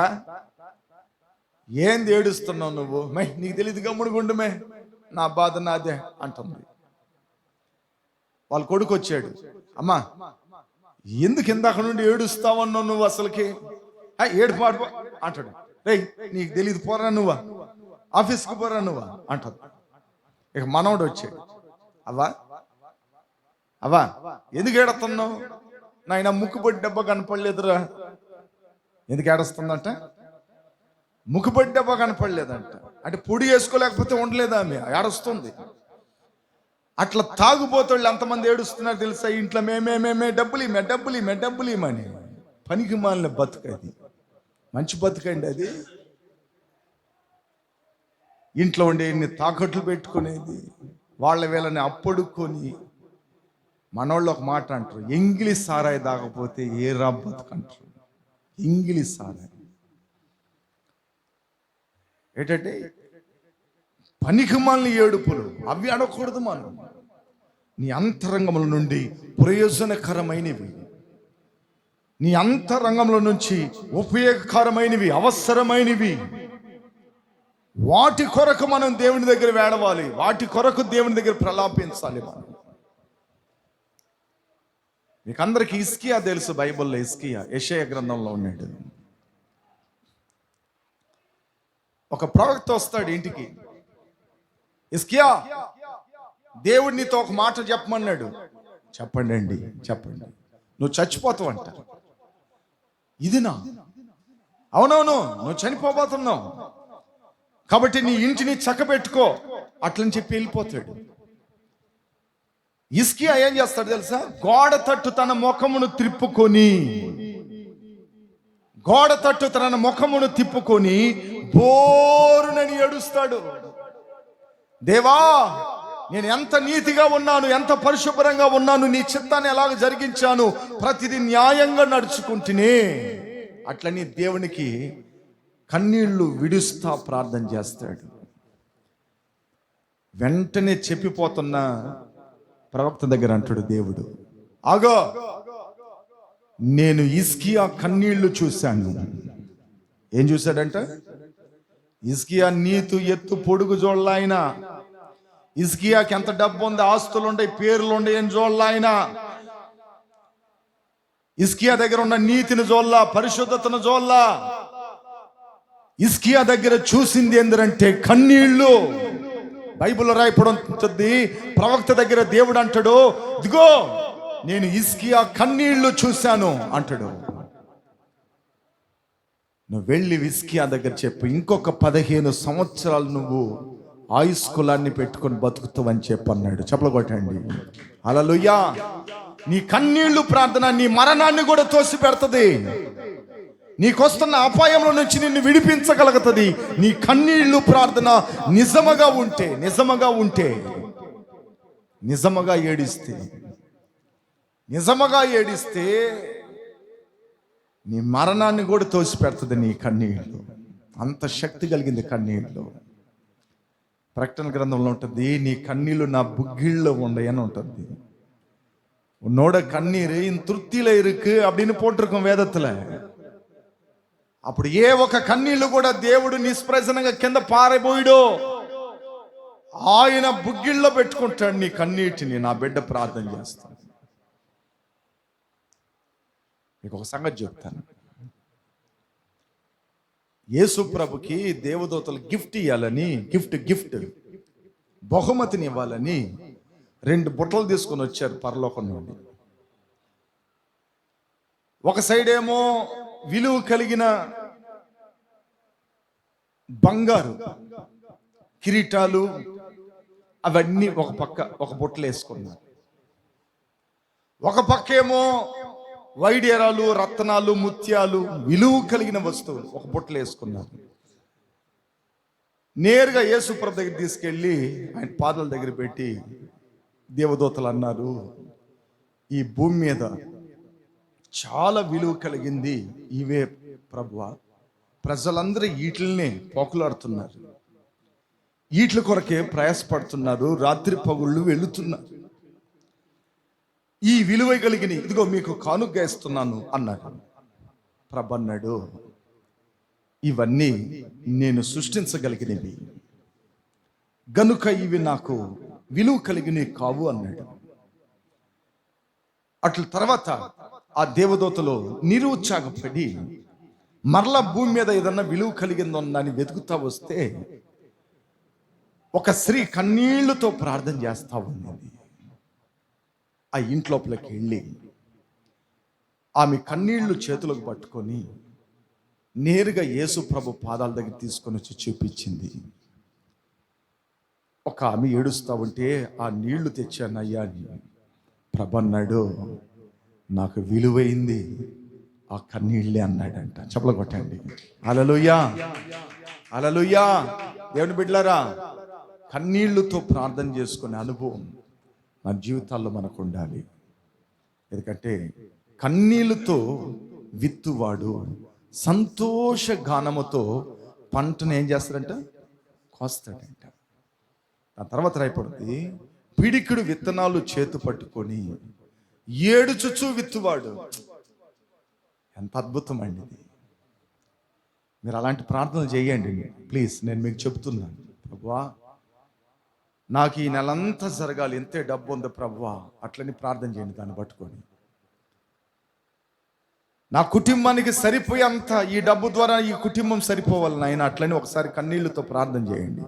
ఏంది ఏడుస్తున్నావు నువ్వు? నీకు తెలియదు గమ్ముడుగుండుమే, నా బాధ నాదే అంటుంది. వాళ్ళ కొడుకు వచ్చాడు, అమ్మా ఎందుకు ఇందాక నుండి ఏడుస్తావన్నావు నువ్వు? అసలుకి ఏడుపాడు అంటాడు. రేయ్ నీకు తెలియదు, పోరా నువ్వా, ఆఫీస్కి పోరా నువ్వా అంటాడు. ఇక మనవడు వచ్చాడు, అవ్వా ఎందుకు ఏడుస్తున్నావు? నాయన ముక్కుపొడి డబ్బా కనపడలేదురా. ఎందుకు ఏడుస్తుందంట? ముక్కుపొడి డబ్బా కనపడలేదంట. అంటే పొడి వేసుకోలేకపోతే ఉండలేదా ఆమె, ఏడుస్తుంది. అట్లా తాగుబోతోళ్ళు ఎంతమంది ఏడుస్తున్నారు తెలుసా? ఇంట్లో మేమే డబ్బులు ఇమని. పనికి మాలిన బతుకు అది. మంచి బతుకండి అది. ఇంట్లో ఉండే ఇన్ని తాకట్లు పెట్టుకునేది, వాళ్ళ వీళ్ళని అప్పడుకొని. మనోళ్ళు ఒక మాట అంటారు, ఇంగ్లీష్ సారాయి తాగకపోతే ఏ రా బతుకంటారు. ఇంగ్లీష్ సారాయి ఏంటంటే పనికి మాలిన ఏడుపులు, అవి అడగకూడదు మనం. నీ అంతరంగముల నుండి ప్రయోజనకరమైనవి, నీ అంతరంగంలో నుంచి ఉపయోగకరమైనవి, అవసరమైనవి, వాటి కొరకు మనం దేవుని దగ్గర వేడవాలి, వాటి కొరకు దేవుని దగ్గర ప్రలాపించాలి మనం. మీకు అందరికి హిజ్కియా తెలుసు, బైబిల్లో హిజ్కియా యెషయా గ్రంథంలో ఉన్నాడు. ఒక ప్రవక్త వస్తాడు ఇంటికి, హిజ్కియా దేవుడు నీతో ఒక మాట చెప్పమన్నాడు. చెప్పండి, నువ్వు చచ్చిపోతావు అంట. ఇదినా? అవునవును, నువ్వు చనిపోబోతున్నావు. కాబట్టి నీ ఇంటిని చక్కబెట్టుకో అట్లని చెప్పి వెళ్ళిపోతాడు. హిజ్కియా ఏం చేస్తాడు తెలుసా? గోడ తట్టు తన ముఖమును తిప్పుకొని బోరునని ఏడుస్తాడు. దేవా, నేను ఎంత నీతిగా ఉన్నాను, ఎంత పరిశుభ్రంగా ఉన్నాను, నీ చిత్తాన్ని ఎలాగ జరిగించాను, ప్రతిదీ న్యాయంగా నడుచుకుంటేనే. అట్లని దేవునికి కన్నీళ్లు విడుస్తా ప్రార్థన చేస్తాడు. వెంటనే చెప్పిపోతున్న ప్రవక్త దగ్గర అంటాడు దేవుడు, ఆగో, నేను హిజ్కియా కన్నీళ్లు చూశాను. ఏం చూశాడంట? హిజ్కియా నీతు ఎత్తు పొడుగు చూడలా ఆయన. హిజ్కియాకి ఎంత డబ్బు ఉంది, ఆస్తులు ఉంటాయి, పేర్లు ఉంటాయి, ఏం చూడలా ఆయన. హిజ్కియా దగ్గర ఉన్న నీతిని చూడలా, పరిశుద్ధతను చూడలా. హిజ్కియా దగ్గర చూసింది ఏంటంటే కన్నీళ్లు. బైబిల్లో రాయబడుతుంది, ప్రవక్త దగ్గర దేవుడు అంటాడు, ఇదిగో నేను హిజ్కియా కన్నీళ్లు చూశాను అంటాడు. నువ్వు వెళ్ళి హిజ్కియా దగ్గర చెప్పు, ఇంకొక 15 సంవత్సరాలు నువ్వు ఆయుష్కులాన్ని పెట్టుకొని బతుకుతావని చెప్పు అన్నాడు. చప్పలు కొట్టండి. హల్లెలూయా. నీ కన్నీళ్లు ప్రార్థన నీ మరణాన్ని కూడా తోసి పెడుతుంది. నీకొస్తున్న అపాయంలో నుంచి నిన్ను విడిపించగలుగుతుంది. నీ కన్నీళ్లు ప్రార్థన నిజముగా ఏడిస్తే నీ మరణాన్ని కూడా తోసి పెడుతుంది నీ కన్నీళ్లు. అంత శక్తి కలిగింది కన్నీళ్లు. ప్రకటన గ్రంథంలో ఉంటుంది, నీ కన్నీళ్లు నా బుగ్గిళ్ళలో ఉండయని ఉంటుంది. உன்னோட கண்ணீர் இன் திருப்தியில இருக்கு அப்படின்னு போட்டிருக்கும் వేదத்துல. అప్పుడు ఏ ఒక కన్నీళ్లు కూడా దేవుడు నిష్ప్రయోజనంగా కింద పారిపోయాడు. ఆయన బుగ్గిళ్ళలో పెట్టుకుంటాడు నీ కన్నీటిని. నా బిడ్డ ప్రార్థన చేస్తాను. మీకు ఒక సంగతి చెప్తాను. యేసు ప్రభుకి దేవదూతలు గిఫ్ట్ ఇవ్వాలని, గిఫ్ట్ బహుమతిని ఇవ్వాలని 2 బుట్టలు తీసుకొని వచ్చారు పరలోకం నుండి. ఒక సైడ్ ఏమో విలువ కలిగిన బంగారు కిరీటాలు అవన్నీ ఒక బుట్టలు వేసుకున్నారు. ఒక పక్క ఏమో వైడేరాలు, రత్నాలు, ముత్యాలు, విలువ కలిగిన వస్తువులు ఒక బుట్టలు వేసుకున్నారు. నేరుగా యేసు ప్రభు దగ్గర తీసుకెళ్ళి ఆయన పాదాల దగ్గర పెట్టి దేవదూతలు అన్నారు, ఈ భూమి మీద చాలా విలువ కలిగింది ఇవే ప్రభువా. ప్రజలందరూ వీటిల్నే పోకులాడుతున్నారు, వీటి కొరకే ప్రయాసపడుతున్నారు, రాత్రి పగుళ్ళు వెళుతున్నారు. ఈ విలువ కలిగిన ఇదిగో మీకు కానుగ్గా ఇస్తున్నాను అన్నాడు. ప్రభు అన్నాడు, ఇవన్నీ నేను సృష్టించగలిగినవి గనుక ఇవి నాకు విలువ కలిగినవి కావు అన్నాడు. అట్ల తర్వాత ఆ దేవదూతలు నిరుత్సాహపడి మరలా భూమి మీద ఏదన్నా విలువ కలిగిందో అని వెతుకుతా వస్తే ఒక స్త్రీ కన్నీళ్లతో ప్రార్థన చేస్తా ఉన్నది. ఆ ఇంట్లోపలికి వెళ్ళి ఆమె కన్నీళ్లు చేతులకు పట్టుకొని నేరుగా యేసు ప్రభు పాదాల దగ్గర తీసుకొని వచ్చి చూపించింది. ఒక ఆమె ఏడుస్తూ ఉంటే ఆ నీళ్లు తెచ్చానయ్యా అని ప్రభు అన్నాడు, నాకు విలువైంది ఆ కన్నీళ్ళే అన్నాడంట. చప్పలు కొట్టండి. హల్లెలూయా, హల్లెలూయా. దేవుని బిడ్డలారా, కన్నీళ్లతో ప్రార్థన చేసుకునే అనుభవం మన జీవితాల్లో మనకు ఉండాలి. ఎందుకంటే కన్నీళ్లతో విత్తువాడు సంతోష గానముతో పంటను ఏం చేస్తాడంట? కోస్తాడంట. ఆ తర్వాత రాయబడింది, పిడికిడు విత్తనాలు చేతు పట్టుకొని ఏడుచుచు విత్తువాడు. ఎంత అద్భుతం అండి ఇది. మీరు అలాంటి ప్రార్థనలు చేయండి ప్లీజ్. నేను మీకు చెప్తున్నాను, ప్రభువా నాకు ఈ నెలంతా జరగాలి, ఎంతే డబ్బు ఉంది ప్రభువా అట్లని ప్రార్థన చేయండి. దాన్ని పట్టుకొని నా కుటుంబానికి సరిపోయేంత ఈ డబ్బు ద్వారా ఈ కుటుంబం సరిపోవాలి నాయన అట్లని ఒకసారి కన్నీళ్లతో ప్రార్థన చేయండి.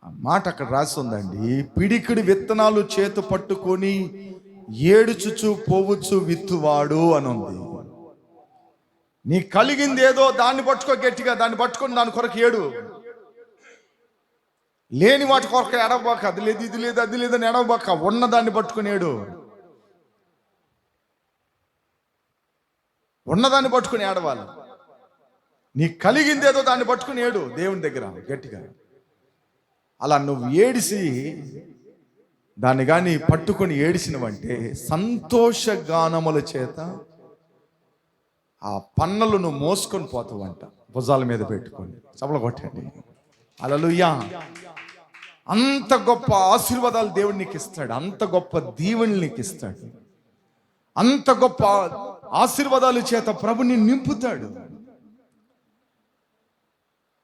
ఆ మాట అక్కడ రాసి ఉందండి, పిడికిడి విత్తనాలు చేతు పట్టుకొని ఏడుచుచు పోవచ్చు విత్తువాడు అని ఉంది. నీ కలిగింది ఏదో దాన్ని పట్టుకో గట్టిగా, దాన్ని పట్టుకొని దాని కొరకు ఏడు. లేని వాటి కొరకు ఎడవబాక, అది లేదు ఇది లేదు అది లేదని ఎడవబాక, ఉన్నదాన్ని పట్టుకుని ఏడు. ఉన్నదాన్ని పట్టుకుని ఏడవాలి. నీ కలిగింది ఏదో దాన్ని పట్టుకుని ఏడు దేవుని దగ్గర గట్టిగా. అలా నువ్వు ఏడిసి దాన్ని కానీ పట్టుకొని ఏడిసినవంటే సంతోష గానముల చేత ఆ పన్నులు నువ్వు మోసుకొని పోతావంట, భుజాల మీద పెట్టుకొని. చపల కొట్టండి. హల్లెలూయా. అంత గొప్ప ఆశీర్వాదాలు దేవుడు నీకు ఇస్తాడు, అంత గొప్ప దీవెనలు నీకు ఇస్తాడు, అంత గొప్ప ఆశీర్వాదాల చేత ప్రభుని నింపుతాడు.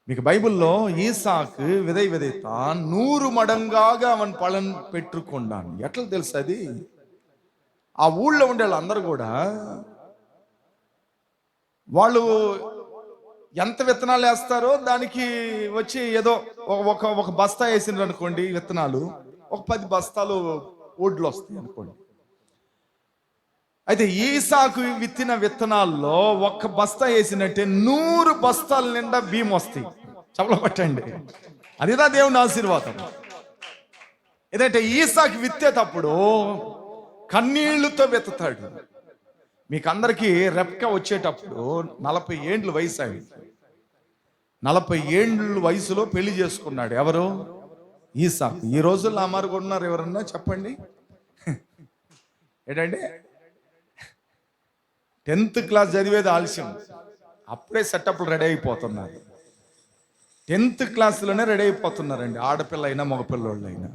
మీకు బైబిల్లో ఈసాకు విதைத்த 100 మడంగాగా అవన్ పళ్ళను పెట్టుకున్నాను. ఎట్లా తెలుసు అది? ఆ ఊళ్ళో ఉండే వాళ్ళందరూ కూడా వాళ్ళు ఎంత విత్తనాలు వేస్తారో దానికి వచ్చి ఏదో ఒక బస్తా వేసిండ్రు అనుకోండి విత్తనాలు, ఒక 10 బస్తాలు ఓడ్లు వస్తాయి అనుకోండి. అయితే ఈసాకు విత్తిన విత్తనాల్లో ఒక్క బస్తా వేసినట్టే 100 బస్తాల నిండా బియ్యం వస్తాయి. చపల పట్టండి. అదిదా దేవుని ఆశీర్వాదం. ఏదంటే ఈసాకు విత్తేటప్పుడు కన్నీళ్లతో విత్తుతాడు. మీకు అందరికీ రెప్కా వచ్చేటప్పుడు 40 ఏండ్లు వయసు అవి. 40 ఏండ్ల వయసులో పెళ్లి చేసుకున్నాడు. ఎవరు? ఈసాకు. ఈ రోజుల్లో అమ్మారు ఉన్నారు ఎవరన్నా చెప్పండి. ఏంటంటే 10th క్లాస్ చదివేది ఆలస్యం, అప్పుడే సెటప్లు రెడీ అయిపోతున్నారు. 10th క్లాస్లోనే రెడీ అయిపోతున్నారండి, ఆడపిల్ల అయినా మగపిల్లోళ్ళు అయినా.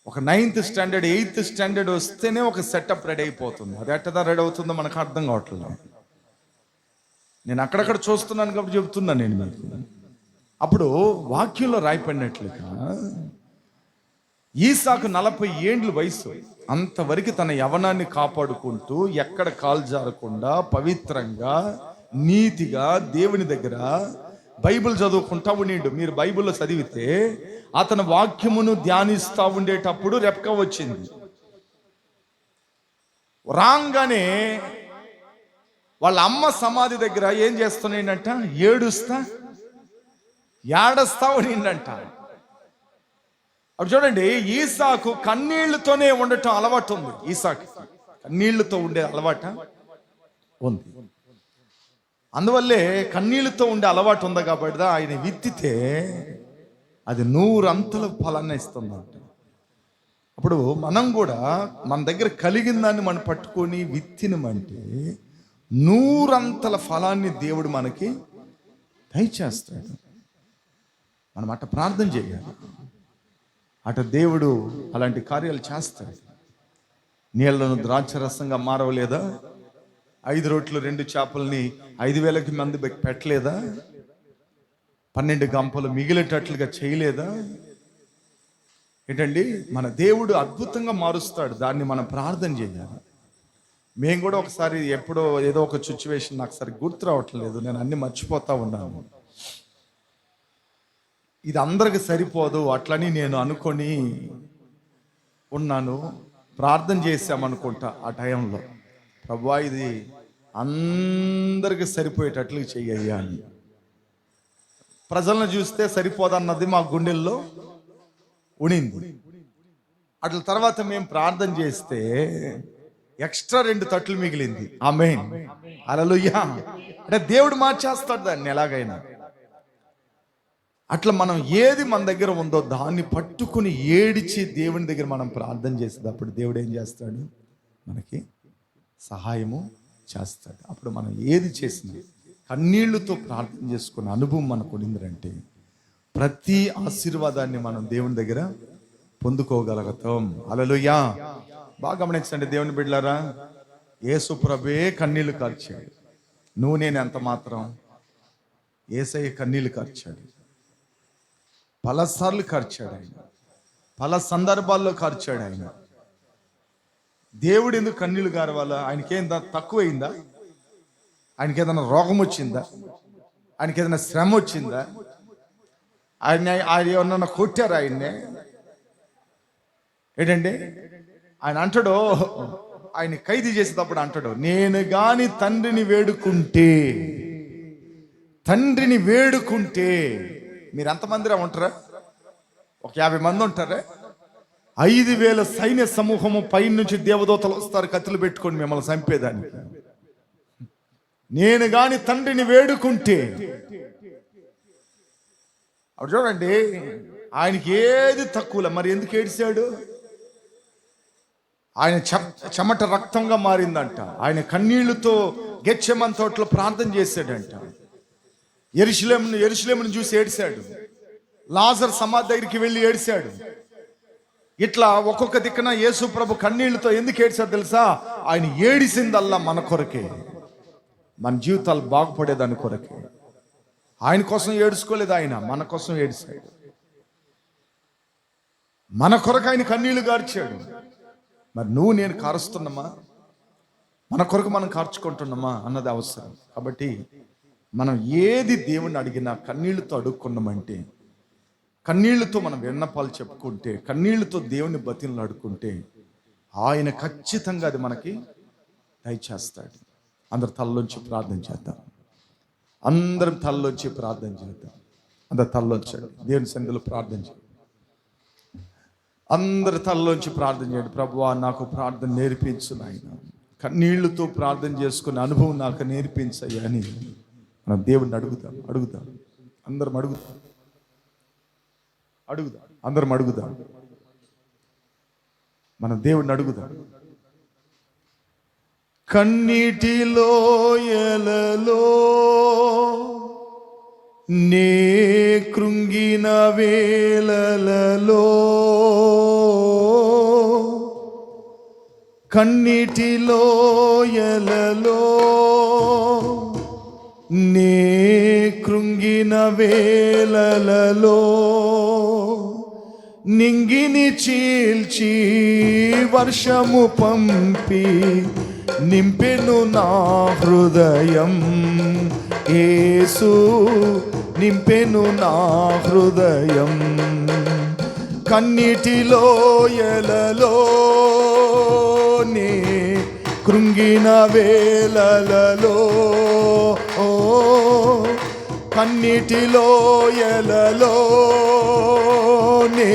ఒక 9th స్టాండర్డ్ 8th స్టాండర్డ్ వస్తేనే ఒక సెటప్ రెడీ అయిపోతుంది. అది ఎట్టదా రెడీ అవుతుందో మనకు అర్థం కావట్లేదు. నేను అక్కడక్కడ చూస్తున్నాను కాబట్టి చెబుతున్నాను నేను మీకు. అప్పుడు వాక్యంలో రాయపడినట్లుగా ఈసాకు 40 ఏండ్ల వయసు, అంతవరకు తన యవనాన్ని కాపాడుకుంటూ ఎక్కడ కాలు జారకుండా పవిత్రంగా నీతిగా దేవుని దగ్గర బైబిల్ చదువుకుంటా ఉండిండు. మీరు బైబిల్లో చదివితే అతని వాక్యమును ధ్యానిస్తూ ఉండేటప్పుడు రెప్కా వచ్చింది. రాగానే వాళ్ళ అమ్మ సమాధి దగ్గర ఏం చేస్తున్నాయంట? ఏడుస్తా ఉండిందంట. అప్పుడు చూడండి, ఈసాకు కన్నీళ్లతోనే ఉండటం అలవాటు ఉంది. ఈసాకు కన్నీళ్లతో ఉండే అలవాట ఉంది. అందువల్లే కన్నీళ్లతో ఉండే అలవాటు ఉంది కాబట్టి ఆయన విత్తితే అది 100 అంతల ఫలాన్ని ఇస్తుందంట. అప్పుడు మనం కూడా మన దగ్గర కలిగిన దాన్ని మనం పట్టుకొని విత్తినమంటే 100 అంతల ఫలాన్ని దేవుడు మనకి దయచేస్తాడు. మనం అట్ట ప్రార్థన చేయాలి. అటు దేవుడు అలాంటి కార్యాలు చేస్తాడు. నీళ్లను ద్రాక్షరసంగా మారవలేదా? 5 రొట్టెలు 2 చేపల్ని 5,000 మంది పెట్టలేదా? 12 గంపలు మిగిలేటట్లుగా చేయలేదా? ఏంటండి, మన దేవుడు అద్భుతంగా మారుస్తాడు. దాన్ని మనం ప్రార్థన చేయాలి. మేము కూడా ఒకసారి ఎప్పుడో ఏదో ఒక సిచ్యువేషన్ నాకు సరి గుర్తు రావట్లేదు, నేను అన్ని మర్చిపోతా ఉన్నాను. ఇది అందరికి సరిపోదు అట్లని నేను అనుకొని ఉన్నాను. ప్రార్థన చేశామనుకుంటా ఆ టైంలో, ప్రభువా ఇది అందరికి సరిపోయేటట్లు చెయ్యయ్యా అని. ప్రజలను చూస్తే సరిపోదన్నది మా గుండెల్లో ఉనింది. అట్ల తర్వాత మేము ప్రార్థన చేస్తే ఎక్స్ట్రా 2 తట్లు మిగిలింది. ఆమేన్, హల్లెలూయా. అంటే దేవుడు మార్చేస్తాడు దాన్ని ఎలాగైనా. అట్లా మనం ఏది మన దగ్గర ఉందో దాన్ని పట్టుకుని ఏడిచి దేవుని దగ్గర మనం ప్రార్థన చేసేటప్పుడు దేవుడు ఏం చేస్తాడు? మనకి సహాయము చేస్తాడు. అప్పుడు మనం ఏది చేసినా కన్నీళ్లతో ప్రార్థన చేసుకున్న అనుభవం మనకు ఉండిందంటే ప్రతి ఆశీర్వాదాన్ని మనం దేవుని దగ్గర పొందుకోగలుగుతాం. హల్లెలూయా. బాగా గమనించండి దేవుని బిడ్డలారా, యేసు ప్రభువే కన్నీళ్లు కార్చాడు. నువ్వు నేను ఎంత మాత్రం? యేసయ్య కన్నీళ్లు కార్చాడు. పలసార్లు కార్చాడు ఆయన, పల సందర్భాల్లో కార్చాడు ఆయన. దేవుడు ఎందుకు కన్నీళ్లు గారవాలా? ఆయనకేం తక్కువైందా? ఆయనకి ఏదైనా రోగం వచ్చిందా? ఆయనకి ఏదైనా శ్రమ వచ్చిందా? ఆయన ఏమన్నా కొట్టారు ఆయన్నే? ఏంటండి, ఆయన అంటాడు, ఆయన ఖైదీ చేసేటప్పుడు అంటాడు, నేను గాని తండ్రిని వేడుకుంటే మీరు ఎంతమందిరా ఉంటారా? ఒక 50 మంది ఉంటారా? 5,000 సైన్య సమూహము పై నుంచి దేవదూతలు వస్తారు కత్తులు పెట్టుకొని మిమ్మల్ని చంపేదానికి. నేను గాని తండ్రిని వేడుకుంటే, అప్పుడు చూడండి, ఆయనకి ఏది తక్కువలే. మరి ఎందుకు ఏడిశాడు? ఆయన చెమట రక్తంగా మారిందంట. ఆయన కన్నీళ్లతో గెత్సేమనే తోటలో ప్రార్థన చేశాడంట. యెరూషలేమును చూసి ఏడిశాడు. లాజరు సమాధి దగ్గరికి వెళ్ళి ఏడిశాడు. ఇట్లా ఒక్కొక్క దిక్కున యేసు ప్రభు కన్నీళ్లతో ఎందుకు ఏడిశాడు తెలుసా? ఆయన ఏడిసిందల్లా మన కొరకే, మన జీవితాలు బాగుపడేదాని కొరకే. ఆయన కోసం ఏడుచుకోలేదు, ఆయన మన కోసం ఏడిశాడు. మన కొరకు ఆయన కన్నీళ్లు కార్చాడు. మరి నువ్వు నేను కారుస్తున్నామా? మన కొరకు మనం కార్చుకుంటున్నామా అన్నది అవసరం. కాబట్టి మనం ఏది దేవుణ్ణి అడిగినా కన్నీళ్లతో అడుక్కున్నామంటే, కన్నీళ్లతో మనం విన్నపాలు చెప్పుకుంటే, కన్నీళ్లతో దేవుని బతిని అడుక్కుంటే ఆయన ఖచ్చితంగా అది మనకి దయచేస్తాడు. అందరు తలలోంచి ప్రార్థన చేద్దాం. అందరం తలలోంచి ప్రార్థన చేద్దాం. అందరు తలలోంచండి, దేవుని సన్నిధిలో ప్రార్థన చేయండి. అందరి తలలోంచి ప్రార్థన చేయండి. ప్రభువా, నాకు ప్రార్థన నేర్పించు నాయన, కన్నీళ్లతో ప్రార్థన చేసుకునే అనుభవం నాకు నేర్పించయ్యా అని మనం దేవుడిని అడుగుదాం. అందరం అడుగుదాం. అందరం అడుగుదాం. మన దేవుడిని అడుగుదాం. కన్నీటిలో ఎలలో నే కృంగిన వేళలలో, కన్నీటిలో ఎలలో నే కృంగిన వేళలలో, నింగిని చీల్చి వర్షము పంపి నింపెను నా హృదయం. యేసు నింపెను నా హృదయం. కన్నీటిలో ఎలలో నే కృంగిన వేళలలో, కన్నీటిలో ఎలలో నే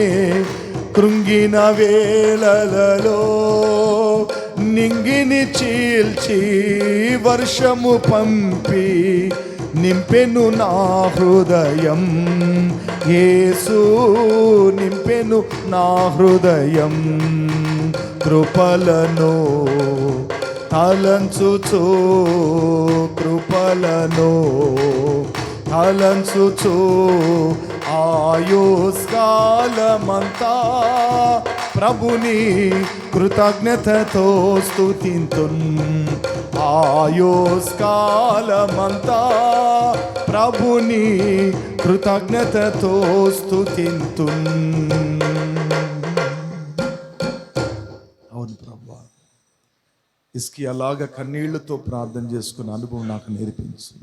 కృంగిన వేళలలో, నింగిని చీల్చి వర్షము పంపి నింపెను నా హృదయం. యేసు నింపెను నా హృదయం. కృపలను తలంచుచు, కృపలను తలంచుచు ఆయుష్కాలమంతా ప్రభుని కృతజ్ఞతతో స్తుతింతున్. ఆయుష్కాలమంతా ప్రభుని కృతజ్ఞతతో స్తుతింతున్. అవును ప్రభువా, ఇస్కి అలాగా కన్నీళ్లతో ప్రార్థన చేసుకున్న అనుభవం నాకు నేర్పించు.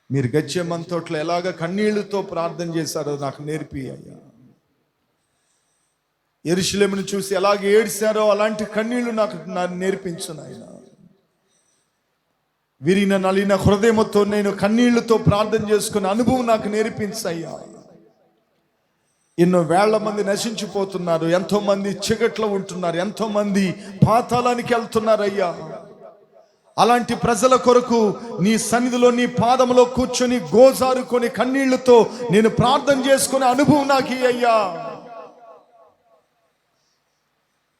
మీరు గెత్సేమనే తోటలో ఎలాగ కన్నీళ్లతో ప్రార్థన చేశారో నాకు నేర్పి అయ్యా. యెరూషలేమును చూసి ఎలాగ ఏడ్చారో అలాంటి కన్నీళ్లు నాకు నేర్పించు నాయన. విరిగిన నలిన హృదయంతో నేను కన్నీళ్లతో ప్రార్థన చేసుకున్న అనుభవం నాకు నేర్పించయ్యా. ఎన్నో వేళ్ల మంది నశించిపోతున్నారు, ఎంతో మంది చీకట్లో ఉంటున్నారు, ఎంతో మంది పాతాళానికి వెళ్తున్నారయ్యా. అలాంటి ప్రజల కొరకు నీ సన్నిధిలో నీ పాదములో కూర్చొని గోజారుకొని కన్నీళ్లతో నేను ప్రార్థన చేసుకునే అనుభవం నాకు అయ్యా.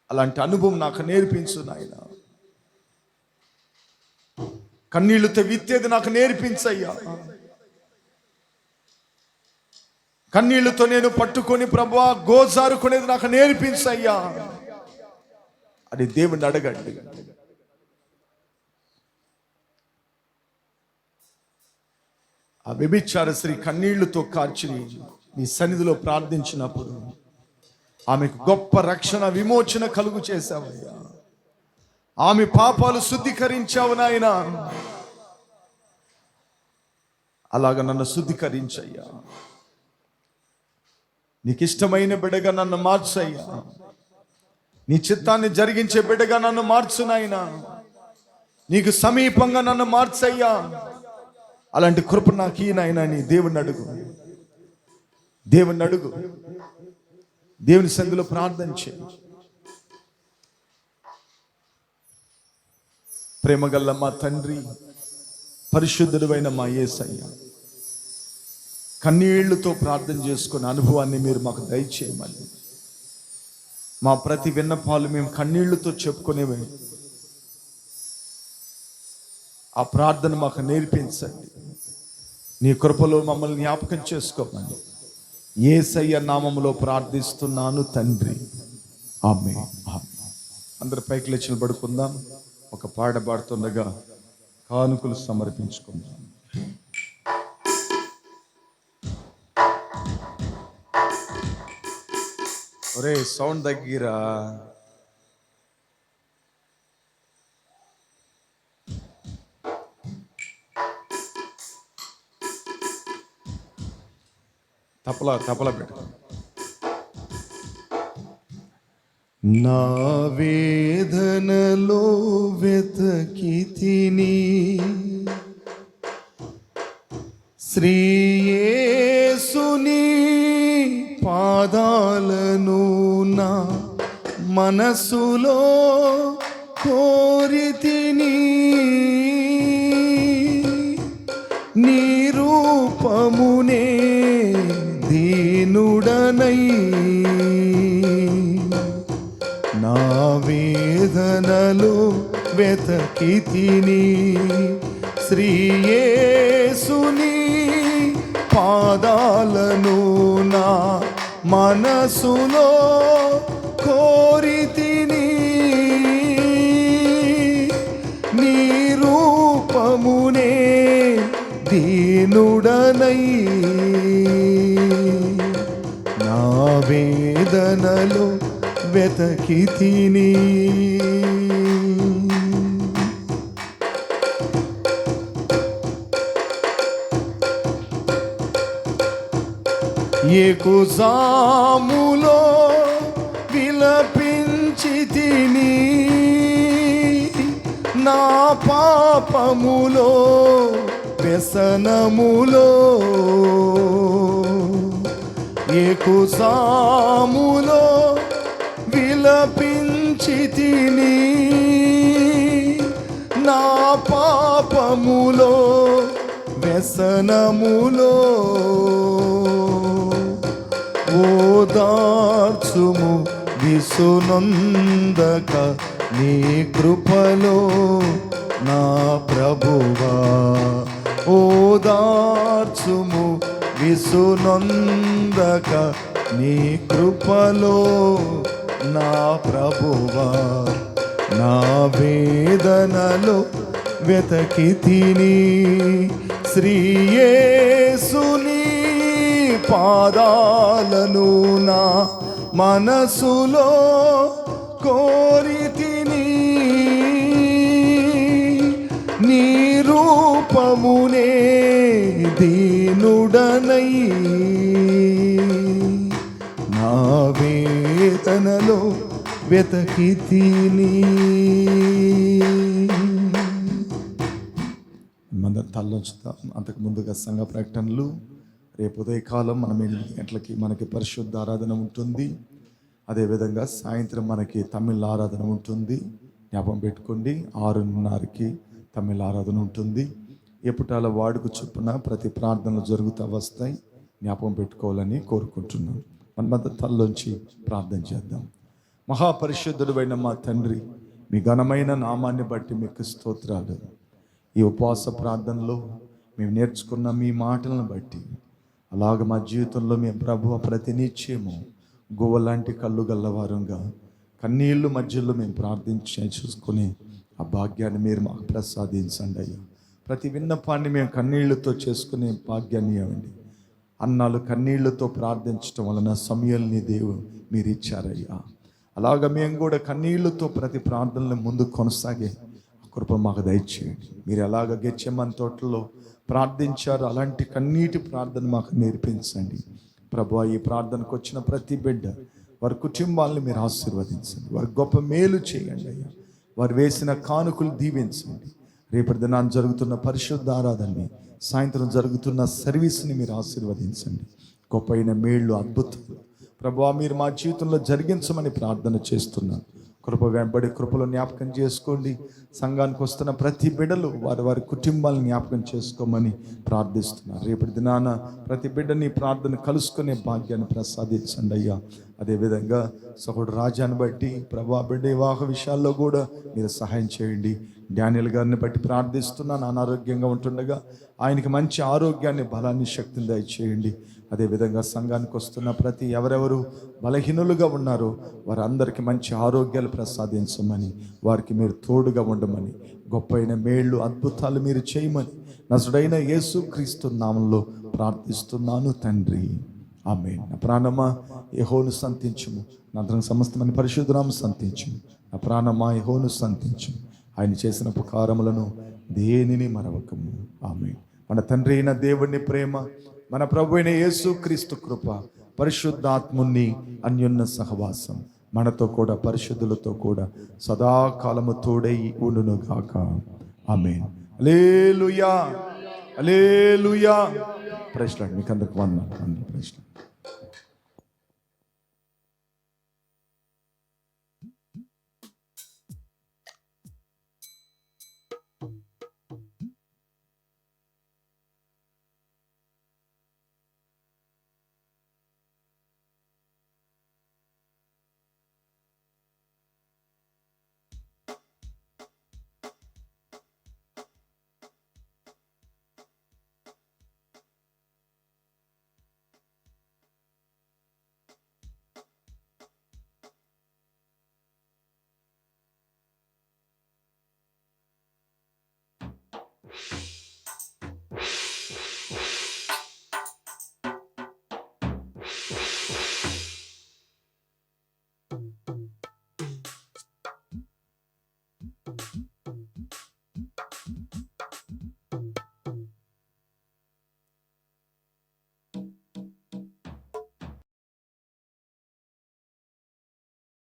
అలాంటి అనుభవం నాకు నేర్పించు నాయన. కన్నీళ్లతో విత్తేది నాకు నేర్పించయ్యా. కన్నీళ్లతో నేను పట్టుకొని ప్రభువా గోజారుకునేది నాకు నేర్పించయ్యా అని దేవుణ్ణి అడగండి. ఆ వ్యభిచార స్త్రీ కన్నీళ్లతో కార్చి నీ సన్నిధిలో ప్రార్థించినప్పుడు ఆమెకు గొప్ప రక్షణ విమోచన కలుగు చేశావయ్యా. ఆమె పాపాలు శుద్ధీకరించావు నాయన. అలాగ నన్ను శుద్ధీకరించయ్యా. నీకు ఇష్టమైన బిడ్డగా నన్ను మార్చయ్యా. నీ చిత్తాన్ని జరిగించే బిడ్డగా నన్ను మార్చు నాయనా, నీకు సమీపంగా నన్ను మార్చయ్యా. అలాంటి కృప నాకు ఈ నాయనా నీ దేవుని అడుగు, దేవుని అడుగు, దేవుని సన్నిధిలో ప్రార్థన చేయి. ప్రేమగల్ల మా తండ్రి, పరిశుద్ధుడైన మా యేసయ్య, కన్నీళ్లతో ప్రార్థన చేసుకునే అనుభవాన్ని మీరు మాకు దయచేయమని, మా ప్రతి విన్నపాలు మేము కన్నీళ్లతో చెప్పుకునేవి ఆ ప్రార్థన మాకు నేర్పించండి. నీ కృపలో మమ్మల్ని జ్ఞాపకం చేసుకోమని యేసయ్య నామములో ప్రార్థిస్తున్నాను తండ్రి, ఆమేన్. అందరు పైకి లేచి నిలబడుకుందాం. ఒక పాట పాడుతుండగా కానుకలు సమర్పించుకుందాం. ఒరే సౌండ్ దగ్గర తపలా పెట్టు. నా వేదనలో వెతకి తిని శ్రీ యేసుని పాదాలను నా మనసులో కోరి తిని, నీ రూపమునే దీనుడనై నా వేదనలో వెతకి తిని శ్రీ యేసుని పాదాలను నా మనసులో కోరి తిని, నీ రూపమునే దీనుడనై నా వేదనలో వెతకి తిని. ఏకుజాములో విలపించి తిని, నా పాపములో వ్యసనములో, ఏకుజాములో విలపించి తిని, నా పాపములో వ్యసనములో, ఓదార్చుము విసునందక నీ కృపలో నా ప్రభువా, ఓదార్చుము విసునందక నీ కృపలో నా ప్రభువా, నా వేదనలో వెతకి తిని శ్రీ యేసుని పాదాలను నా మనసులో కోరి తిని, నీ రూపమునే దీనుడనై నా వేదనలో వెతకి తిని. మన తల్లంచుతాం. అంతకు ముందుగా సంఘ ప్రకటనలు. రేపు ఉదయకాలం మనం 8 గంటలకి మనకి పరిశుద్ధ ఆరాధన ఉంటుంది. అదేవిధంగా సాయంత్రం మనకి తమిళ ఆరాధన ఉంటుంది. జ్ఞాపకం పెట్టుకోండి. 6:30కి తమిళ ఆరాధన ఉంటుంది. ఎప్పుటాల వాడుకు చొప్పున ప్రతి ప్రార్థనలు జరుగుతూ వస్తాయి. జ్ఞాపకం పెట్టుకోవాలని కోరుకుంటున్నాను. మన తల్లోంచి ప్రార్థన చేద్దాం. మహాపరిశుద్ధుడైన మా తండ్రి, మీ ఘనమైన నామాన్ని బట్టి మీకు స్తోత్రాలు. ఈ ఉపవాస ప్రార్థనలో మేము నేర్చుకున్న మీ మాటలను బట్టి అలాగ మా జీవితంలో మేము ప్రభువు ప్రతినిత్యము గువ్వలాంటి కళ్ళు గల్లవారంగా కన్నీళ్ళు మధ్యలో మేము ప్రార్థించి చూసుకుని ఆ భాగ్యాన్ని మీరు మాకు ప్రసాదించండి అయ్యా. ప్రతి విన్నపాన్ని మేము కన్నీళ్లతో చేసుకునే భాగ్యాన్ని ఇవ్వండి. అన్నాళ్ళు కన్నీళ్లతో ప్రార్థించడం వలన సమయాల్ని దేవుడు మీరు ఇచ్చారయ్యా. అలాగ మేము కూడా కన్నీళ్లతో ప్రతి ప్రార్థనలు ముందు కొనసాగే కృప మాకు దయచేయండి. మీరు ఎలాగ గెత్సేమనే తోటలో ప్రార్థించారు, అలాంటి కన్నీటి ప్రార్థన మాకు నేర్పించండి ప్రభువా. ఈ ప్రార్థనకు వచ్చిన ప్రతి బిడ్డ వారి కుటుంబాలను మీరు ఆశీర్వదించండి. వారి గొప్ప మేలు చేయండి అయ్యా. వారు వేసిన కానుకలు దీవించండి. రేపటి దినాన్ని జరుగుతున్న పరిశుద్ధ ఆరాధనని, సాయంత్రం జరుగుతున్న సర్వీస్ని మీరు ఆశీర్వదించండి. గొప్పైన మేళ్ళు, అద్భుతాలు ప్రభువా మీరు మా జీవితంలో జరిగించమని ప్రార్థన చేస్తున్నాను. కృప వెంబడి కృపలో జ్ఞాపకం చేసుకోండి. సంఘానికి వస్తున్న ప్రతి బిడ్డలు వారి వారి కుటుంబాలను జ్ఞాపకం చేసుకోమని ప్రార్థిస్తున్నారు. రేపటి దినాన ప్రతి బిడ్డని ప్రార్థన కలుసుకునే భాగ్యాన్ని ప్రసాదించండి అయ్యా. అదేవిధంగా సహోదరు రాజాన్ని బట్టి ప్రభా బిడ్డ వివాహ విషయాల్లో కూడా మీరు సహాయం చేయండి. డానియల్ గారిని బట్టి ప్రార్థిస్తున్నాను. అనారోగ్యంగా ఉంటుండగా ఆయనకి మంచి ఆరోగ్యాన్ని, బలాన్ని, శక్తిని దయచేయండి. అదేవిధంగా సంఘానికి వస్తున్న ప్రతి ఎవరెవరు బలహీనులుగా ఉన్నారో వారందరికీ మంచి ఆరోగ్యాలు ప్రసాదించమని, వారికి మీరు తోడుగా ఉండమని, గొప్పైన మేళ్ళు, అద్భుతాలు మీరు చేయమని నజరుడైన యేసుక్రీస్తు నామంలో ప్రార్థిస్తున్నాను తండ్రి, ఆమేన్. నా ప్రాణమా యెహోవాను స్తుతించుము, నా అంతరంగ సమస్తమైన పరిశుద్ధ నామమును స్తుతించుము. నా ప్రాణమా యెహోవాను స్తుతించుము, ఆయన చేసిన ఉపకారములను దేనిని మరవకము. ఆమేన్. మన తండ్రి అయిన దేవుని ప్రేమ, మన ప్రభు అయిన యేసుక్రీస్తు కృప, పరిశుద్ధాత్ముని అన్యోన్య సహవాసం మనతో కూడా పరిశుద్ధులతో కూడా సదాకాలము తోడై ఉండును గాక. Amen. Hallelujah, hallelujah. Praise Lord. మీకు అందరికి వందనాలు. Praise lord.